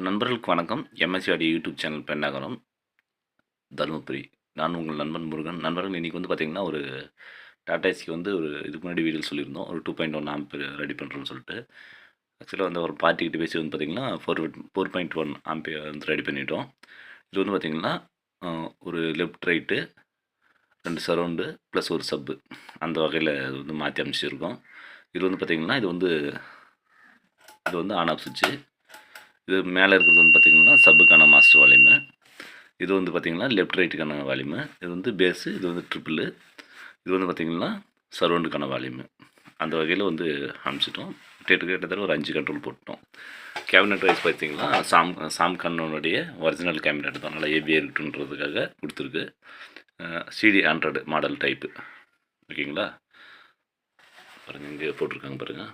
நண்பர்களுக்கு வணக்கம். MSc audio YouTube channel Pennagaram, Dharmapuri. நான் உங்கள் நண்பன் முருகன். நண்பர்கள் இன்னைக்கு வந்து பார்த்தீங்கன்னா, ஒரு டாடா ஏசிக்கு வந்து ஒரு இதுக்கு முன்னாடி வீடியோல சொல்லியிருந்தோம். ஒரு 2.1 ஆம்பியர் ரெடி பண்ணுறோம்னு சொல்லிட்டு. ஆக்சுவலா வந்து ஒரு பார்ட்டிகிட்ட பேசி வந்து பார்த்தீங்கன்னா, 4.1 ஆம்பியர் வந்து ரெடி பண்ணிட்டோம். இது வந்து பார்த்தீங்கன்னா, ஒரு லெஃப்ட், ரைட்டு 2 சரவுண்டு ப்ளஸ் ஒரு சப்பு. அந்த வகையில இது வந்து மாத்தி அமைச்சிருக்கோம். இது வந்து பார்த்தீங்கன்னா, இது வந்து ஆன் ஆஃப் சுவிட்சு. இது மேலே இருக்கிறது வந்து பார்த்தீங்கன்னா, சப்புக்கான மாஸ்டர் வால்யூமு. இது வந்து பார்த்தீங்கன்னா, லெஃப்ட் ரைட்டுக்கான வால்யூமு. இது வந்து பேஸு, இது வந்து ட்ரிபிளு. இது வந்து பார்த்தீங்கன்னா, சரவுண்டுக்கான வால்யூமு. அந்த வகையில் வந்து அமைச்சிட்டோம். கிட்டத்தட்ட ஒரு 5 கண்ட்ரோல் போட்டோம். கேபினட் வைஸ் பார்த்தீங்கன்னா, சாம்கானுடைய ஒரிஜினல் கேபினட் தான். நல்லா ஹெவியாக இருக்குன்றதுக்காக கொடுத்துருக்கு. CD 100 model type. ஓகேங்களா? பாருங்கள், இங்கே போட்டிருக்காங்க பாருங்கள்.